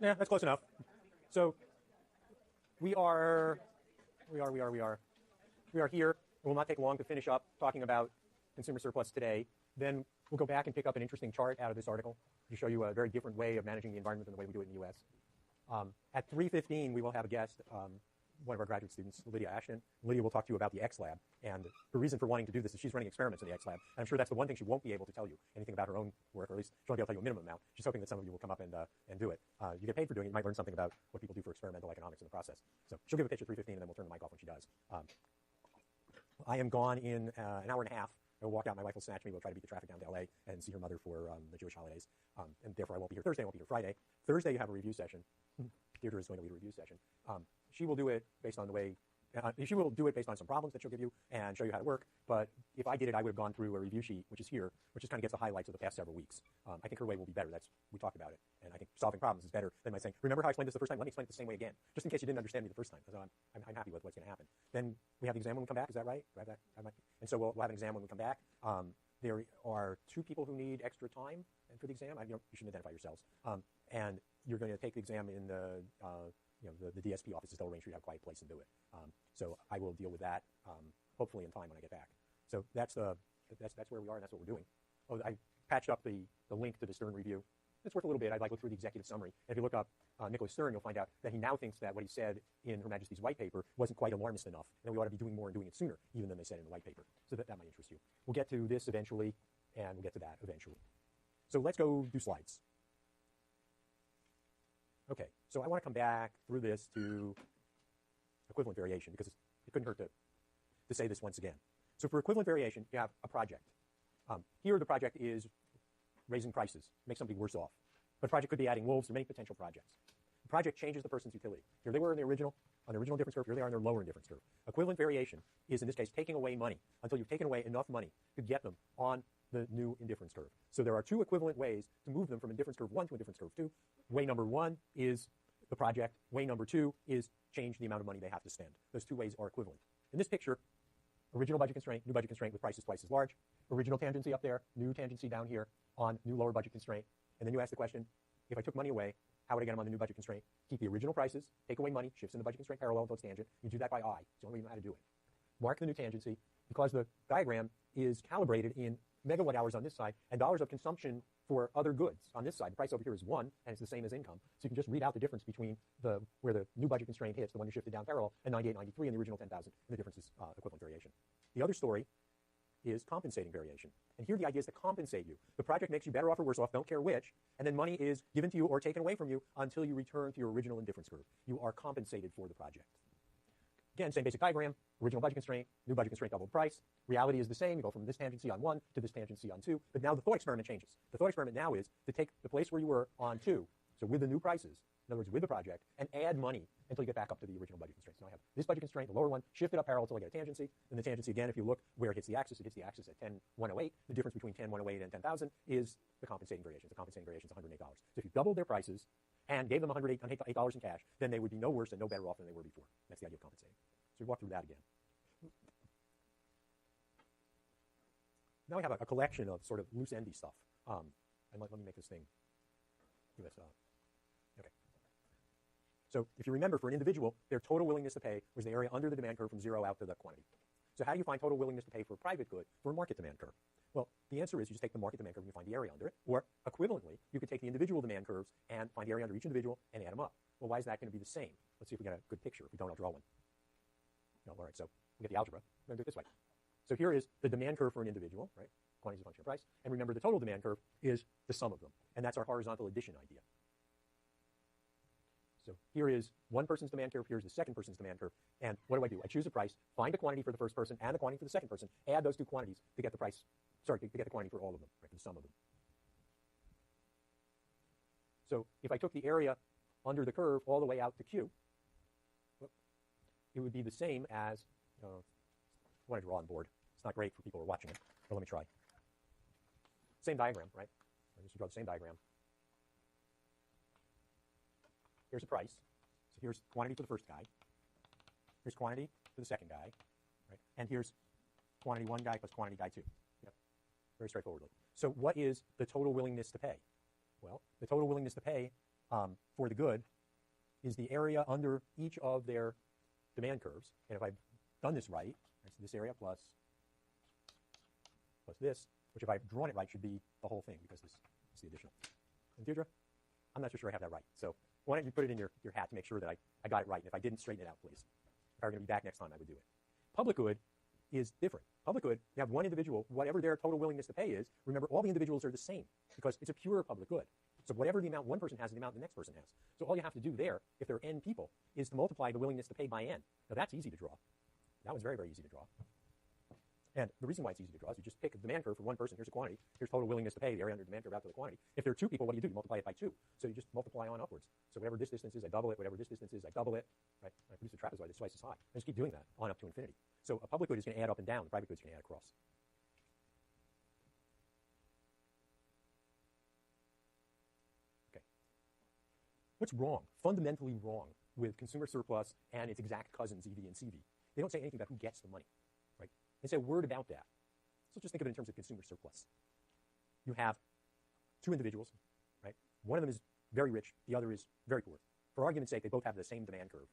Yeah, that's close enough. So we are here. It will not take long to finish up talking about consumer surplus today. Then we'll go back and pick up an interesting chart out of this article to show you a very different way of managing the environment than the way we do it in the U.S. At 3:15, we will have a guest, one of our graduate students, Lydia Ashton. Lydia will talk to you about the X Lab. And the reason for wanting to do this is she's running experiments in the X Lab. And I'm sure that's the one thing she won't be able to tell you anything about her own work, or at least she won't be able to tell you a minimum amount. She's hoping that some of you will come up and do it. You get paid for doing it. You might learn something about what people do for experimental economics in the process. So she'll give a pitch at 3:15, and then we'll turn the mic off when she does. I am gone in an hour and a half. I will walk out. My wife will snatch me. We'll try to beat the traffic down to LA and see her mother for the Jewish holidays. And therefore, I won't be here Thursday. I won't be here Friday. Thursday, you have a review session. Deirdre is going to lead a review session. She will do it based on the way. She will do it based on some problems that she'll give you and show you how to work. But if I did it, I would have gone through a review sheet, which is here, which just kind of gets the highlights of the past several weeks. I think her way will be better. We talked about it. And I think solving problems is better than my saying, remember how I explained this the first time? Let me explain it the same way again, just in case you didn't understand me the first time. So I'm happy with what's going to happen. Then we have the exam when we come back. Is that right? And so we'll have an exam when we come back. There are 2 people who need extra time for the exam. You shouldn't identify yourselves. And you're going to take the exam in the DSP offices. They'll arrange for you to have a quiet place and do it. So I will deal with that hopefully in time when I get back. So that's where we are, and that's what we're doing. Oh, I patched up the link to the Stern review. It's worth a little bit. I'd like to look through the executive summary. If you look up Nicholas Stern, you'll find out that he now thinks that what he said in Her Majesty's white paper wasn't quite alarmist enough, and we ought to be doing more and doing it sooner, even than they said in the white paper. So that might interest you. We'll get to this eventually, and we'll get to that eventually. So let's go do slides. Okay, so I want to come back through this to equivalent variation, because it couldn't hurt to say this once again. So for equivalent variation, you have a project. Here the project is raising prices, make somebody worse off. But a project could be adding wolves. There are many potential projects. The project changes the person's utility. Here they were on the original difference curve. Here they are on their lower indifference curve. Equivalent variation is, in this case, taking away money until you've taken away enough money to get them on the new indifference curve. So there are 2 equivalent ways to move them from indifference curve 1 to indifference curve 2. Way number 1 is the project. Way number 2 is change the amount of money they have to spend. Those 2 ways are equivalent. In this picture, original budget constraint, new budget constraint with prices twice as large. Original tangency up there, new tangency down here on new lower budget constraint. And then you ask the question, if I took money away, how would I get them on the new budget constraint? Keep the original prices, take away money, shifts in the budget constraint parallel until it's tangent. You do that by eye. It's the only way you know how to do it. Mark the new tangency, because the diagram is calibrated in megawatt hours on this side and dollars of consumption for other goods on this side. The price over here is 1, and it's the same as income. So you can just read out the difference between where the new budget constraint hits, the one you shifted down parallel, and 98.93 in the original 10,000, and the difference is equivalent variation. The other story is compensating variation. And here the idea is to compensate you. The project makes you better off or worse off, don't care which, and then money is given to you or taken away from you until you return to your original indifference curve. You are compensated for the project. Again, same basic diagram, original budget constraint, new budget constraint, double the price. Reality is the same. You go from this tangency on 1 to this tangency on 2, but now the thought experiment changes. The thought experiment now is to take the place where you were on 2, so with the new prices, in other words, with the project, and add money until you get back up to the original budget constraint. So now I have this budget constraint, the lower one, shift it up parallel until I get a tangency. And the tangency, again, if you look where it hits the axis at 10,108. The difference between 10,108 and 10,000 is the compensating variation. The compensating variation is $108. So if you doubled their prices and gave them $108 in cash, then they would be no worse and no better off than they were before. That's the idea of compensating. So we walk through that again. Now I have a collection of sort of loose-endy stuff. And let me make this thing. Okay. So if you remember, for an individual, their total willingness to pay was the area under the demand curve from 0 out to the quantity. So how do you find total willingness to pay for a private good for a market demand curve? Well, the answer is you just take the market demand curve and you find the area under it. Or equivalently, you could take the individual demand curves and find the area under each individual and add them up. Well, why is that going to be the same? Let's see if we get a good picture. If we don't, I'll draw one. No, all right, so we'll get the algebra. We're going to do it this way. So here is the demand curve for an individual, right? Quantity is a function of price. And remember, the total demand curve is the sum of them. And that's our horizontal addition idea. So here is one person's demand curve. Here's the second person's demand curve. And what do? I choose a price, find a quantity for the first person and a quantity for the second person, add those 2 quantities to get the price, to get the quantity for all of them, right, for the sum of them. So if I took the area under the curve all the way out to Q, it would be the same as, I want to draw on board. It's not great for people who are watching it, but let me try. Same diagram, right? I just draw the same diagram. Here's a price. So here's quantity for the first guy. Here's quantity for the second guy, right? And here's quantity 1 guy plus quantity guy 2. Yep. Very straightforwardly. So what is the total willingness to pay? Well, the total willingness to pay for the good is the area under each of their demand curves. And if I've done this right, so this area plus this, which if I've drawn it right should be the whole thing because this is the additional. And Deirdre, I'm not so sure I have that right. So why don't you put it in your hat to make sure that I got it right. And if I didn't, straighten it out, please. If I were going to be back next time, I would do it. Public good is different. Public good, you have one individual, whatever their total willingness to pay is, remember all the individuals are the same because it's a pure public good. So whatever the amount one person has is the amount the next person has. So all you have to do there, if there are n people, is to multiply the willingness to pay by n. Now that's easy to draw. That was very, very easy to draw. And the reason why it's easy to draw is you just pick a demand curve for one person. Here's a quantity. Here's total willingness to pay, the area under demand curve out to the quantity. If there are two people, what do? You multiply it by 2. So you just multiply on upwards. So whatever this distance is, I double it. Whatever this distance is, I double it. Right? I produce a trapezoid that's twice as high. I just keep doing that on up to infinity. So a public good is going to add up and down. The private good is going to add across. Okay. What's wrong, fundamentally wrong, with consumer surplus and its exact cousins, EV and CV? They don't say anything about who gets the money. Right? They say a word about that. So just think of it in terms of consumer surplus. You have two individuals, right? One of them is very rich, the other is very poor. For argument's sake, they both have the same demand curve.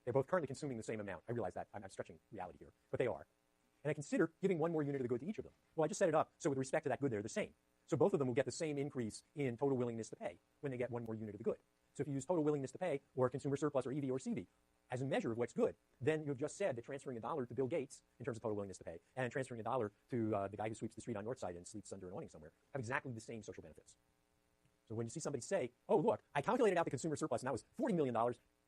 They're both currently consuming the same amount. I realize that. I'm stretching reality here, but they are. And I consider giving one more unit of the good to each of them. Well, I just set it up so with respect to that good, they're the same. So both of them will get the same increase in total willingness to pay when they get one more unit of the good. So if you use total willingness to pay or consumer surplus or EV or CV as a measure of what's good, then you've just said that transferring $1 to Bill Gates in terms of total willingness to pay and transferring $1 to the guy who sweeps the street on Northside and sleeps under an awning somewhere have exactly the same social benefits. So when you see somebody say, oh, look, I calculated out the consumer surplus and that was $40 million,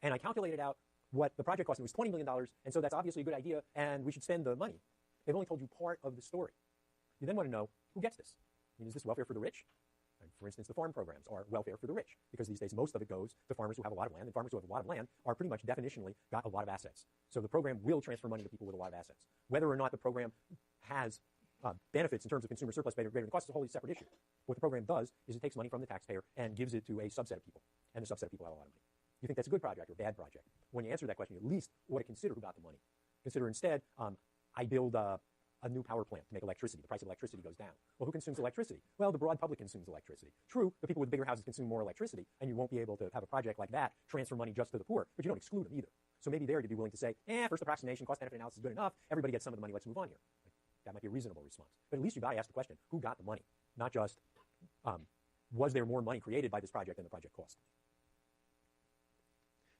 and I calculated out what the project cost and it was $20 million, and so that's obviously a good idea and we should spend the money. They've only told you part of the story. You then want to know, who gets this? I mean, is this welfare for the rich? And for instance, the farm programs are welfare for the rich because these days most of it goes to farmers who have a lot of land, and farmers who have a lot of land are pretty much definitionally got a lot of assets. So the program will transfer money to people with a lot of assets. Whether or not the program has benefits in terms of consumer surplus greater than cost is a wholly separate issue. What the program does is it takes money from the taxpayer and gives it to a subset of people, and the subset of people have a lot of money. You think that's a good project or a bad project? When you answer that question, you at least ought to consider who got the money. Consider instead, I build a new power plant to make electricity. The price of electricity goes down. Well, who consumes electricity? Well, the broad public consumes electricity. True, the people with bigger houses consume more electricity, and you won't be able to have a project like that transfer money just to the poor, but you don't exclude them either. So maybe there you'd be willing to say, first approximation, cost-benefit analysis is good enough. Everybody gets some of the money. Let's move on here. That might be a reasonable response. But at least you've got to ask the question, who got the money? Not just, was there more money created by this project than the project cost?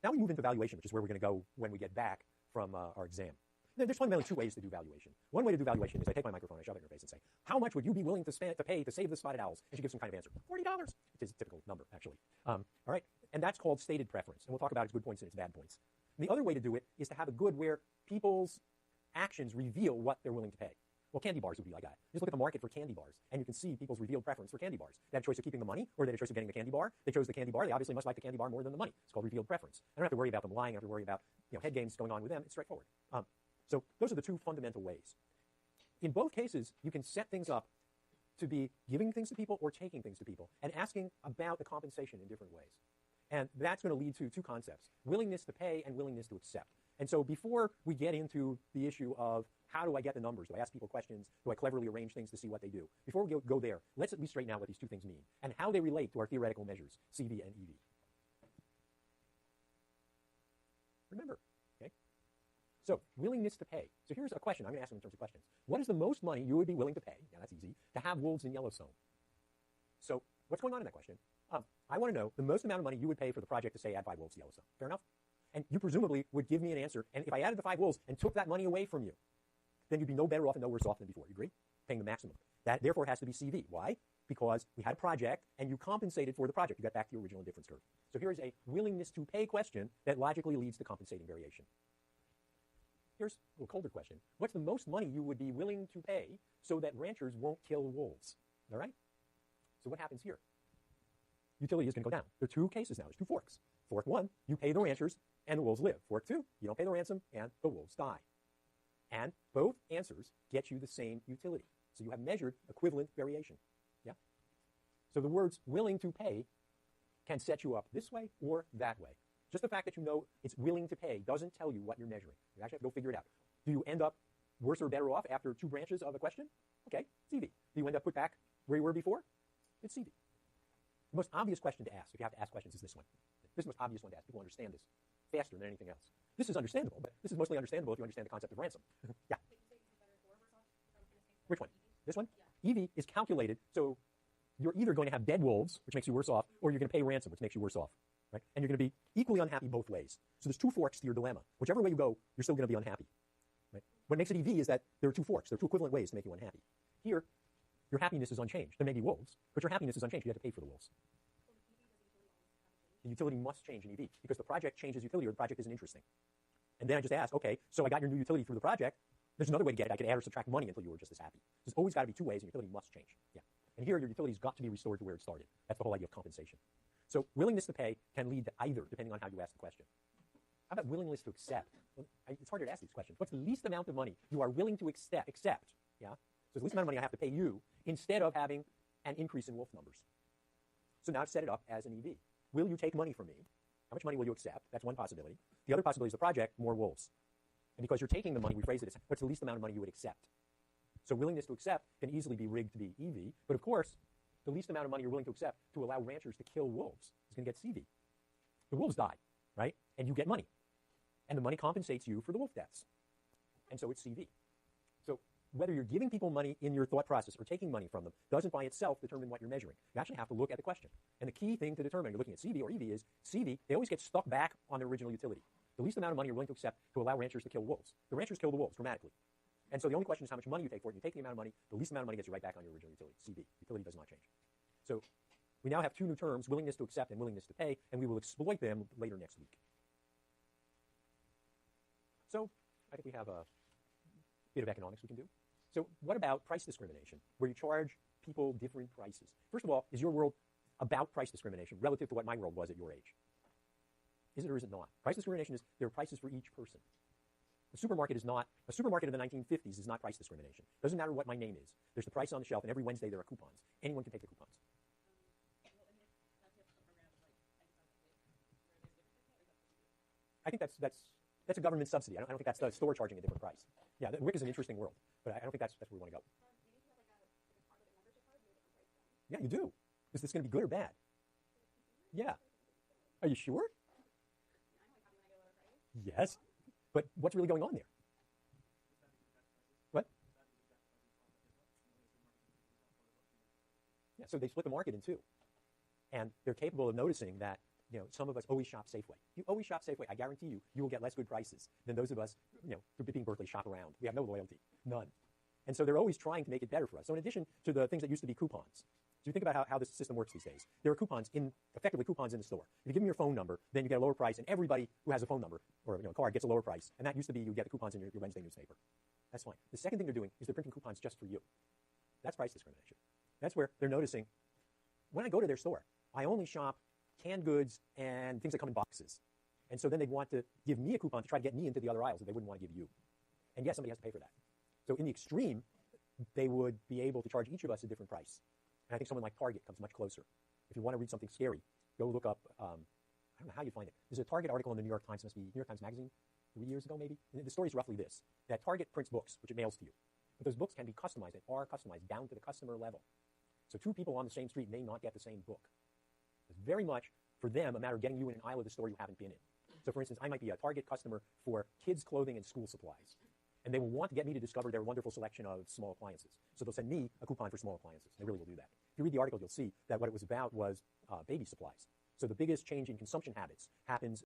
Now we move into valuation, which is where we're going to go when we get back from our exam. There's fundamentally two ways to do valuation. One way to do valuation is I take my microphone, I shove it in her face and say, how much would you be willing to pay to save the spotted owls? And she gives some kind of answer. $40. It is a typical number, actually. All right? And that's called stated preference. And we'll talk about its good points and its bad points. And the other way to do it is to have a good where people's actions reveal what they're willing to pay. Well, candy bars would be like that. Just look at the market for candy bars, and you can see people's revealed preference for candy bars. They had a choice of keeping the money, or they had a choice of getting the candy bar. They chose the candy bar. They obviously must like the candy bar more than the money. It's called revealed preference. I don't have to worry about them lying. I don't have to worry about head games going on with them. It's straightforward. So those are the two fundamental ways. In both cases, you can set things up to be giving things to people or taking things to people and asking about the compensation in different ways. And that's going to lead to two concepts, willingness to pay and willingness to accept. And so before we get into the issue of how do I get the numbers, do I ask people questions, do I cleverly arrange things to see what they do, before we go there, let's at least straighten out what these two things mean and how they relate to our theoretical measures, CV and EV. Remember, okay? So willingness to pay. So here's a question. I'm going to ask them in terms of questions. What is the most money you would be willing to pay? Yeah, that's easy. To have wolves in Yellowstone. So what's going on in that question? I want to know the most amount of money you would pay for the project to say add 5 wolves to Yellowstone. Fair enough? And you presumably would give me an answer. And if I added the 5 wolves and took that money away from you, then you'd be no better off and no worse off than before. You agree? Paying the maximum. That therefore has to be CV. Why? Because we had a project and you compensated for the project. You got back to your original indifference curve. So here is a willingness to pay question that logically leads to compensating variation. Here's a little colder question. What's the most money you would be willing to pay so that ranchers won't kill wolves? All right? So what happens here? Utility is going to go down. There are two cases now. There's two forks. Fork 1, you pay the ranchers and the wolves live. Fork 2, you don't pay the ransom and the wolves die. And both answers get you the same utility. So you have measured equivalent variation. Yeah? So the words willing to pay can set you up this way or that way. Just the fact that you know it's willing to pay doesn't tell you what you're measuring. You actually have to go figure it out. Do you end up worse or better off after 2 branches of a question? Okay, CV. Do you end up put back where you were before? It's CV. The most obvious question to ask, if you have to ask questions, is this one. This is the most obvious one to ask. People understand this faster than anything else. This is understandable, but this is mostly understandable if you understand the concept of ransom. Yeah. Which one? This one? EV is calculated, so you're either going to have dead wolves, which makes you worse off, or you're going to pay ransom, which makes you worse off. Right? And you're going to be equally unhappy both ways. So there's two forks to your dilemma. Whichever way you go, you're still going to be unhappy. Right? What makes it EV is that there are two forks. There are two equivalent ways to make you unhappy. Here, your happiness is unchanged. There may be wolves, but your happiness is unchanged. You have to pay for the wolves. The utility must change in EV because the project changes utility or the project isn't interesting. And then I just ask, okay, so I got your new utility through the project. There's another way to get it. I could add or subtract money until you were just as happy. There's always got to be two ways, and utility must change. Yeah. And here, your utility's got to be restored to where it started. That's the whole idea of compensation. So willingness to pay can lead to either, depending on how you ask the question. How about willingness to accept? Well, it's harder to ask these questions. What's the least amount of money you are willing to accept? Yeah. So the least amount of money I have to pay you instead of having an increase in wolf numbers. So now set it up as an EV. Will you take money from me? How much money will you accept? That's one possibility. The other possibility is the project, more wolves. And because you're taking the money, we phrase it as what's the least amount of money you would accept. So willingness to accept can easily be rigged to be EV, but of course, the least amount of money you're willing to accept to allow ranchers to kill wolves is going to get CV. The wolves die, right? And you get money. And the money compensates you for the wolf deaths. And so it's CV. So whether you're giving people money in your thought process or taking money from them doesn't by itself determine what you're measuring. You actually have to look at the question. And the key thing to determine, you're looking at CV or EV, is CV, they always get stuck back on their original utility. The least amount of money you're willing to accept to allow ranchers to kill wolves. The ranchers kill the wolves dramatically. And so the only question is how much money you take for it. You take the amount of money, the least amount of money gets you right back on your original utility, CV. Utility does not change. So we now have two new terms, willingness to accept and willingness to pay, and we will exploit them later next week. So I think we have a bit of economics we can do. So what about price discrimination, where you charge people different prices? First of all, is your world about price discrimination relative to what my world was at your age? Is it or is it not? Price discrimination is there are prices for each person. A supermarket is not, a supermarket of the 1950s is not price discrimination. Doesn't matter what my name is. There's the price on the shelf, and every Wednesday there are coupons. Anyone can take the coupons. I think that's a government subsidy. I don't think that's the store charging a different price. Yeah, the WIC is an interesting world, but I don't think that's where we want to go. Yeah, you do. Is this going to be good or bad? Yeah. Are you sure? Yes. But what's really going on there? What? Yeah, so they split the market in two. And they're capable of noticing that, you know, some of us always shop Safeway. You always shop Safeway. I guarantee you, you will get less good prices than those of us, you know, who being Berkeley shop around. We have no loyalty. None. And so they're always trying to make it better for us. So in addition to the things that used to be coupons, so you think about how this system works these days. There are coupons effectively coupons in the store. If you give them your phone number, then you get a lower price, and everybody who has a phone number or a card gets a lower price. And that used to be you get the coupons in your Wednesday newspaper. That's fine. The second thing they're doing is they're printing coupons just for you. That's price discrimination. That's where they're noticing, when I go to their store, I only shop canned goods and things that come in boxes. And so then they'd want to give me a coupon to try to get me into the other aisles that they wouldn't want to give you. And yes, somebody has to pay for that. So in the extreme, they would be able to charge each of us a different price. And I think someone like Target comes much closer. If you want to read something scary, go look up, I don't know how you find it. There's a Target article in the New York Times, must be New York Times Magazine, 3 years ago maybe. And the story is roughly this, that Target prints books, which it mails to you. But those books can be customized and are customized down to the customer level. So two people on the same street may not get the same book. It's very much, for them, a matter of getting you in an aisle of the store you haven't been in. So for instance, I might be a Target customer for kids' clothing and school supplies. And they will want to get me to discover their wonderful selection of small appliances. So they'll send me a coupon for small appliances. They really will do that. If you read the article, you'll see that what it was about was baby supplies. So the biggest change in consumption habits happens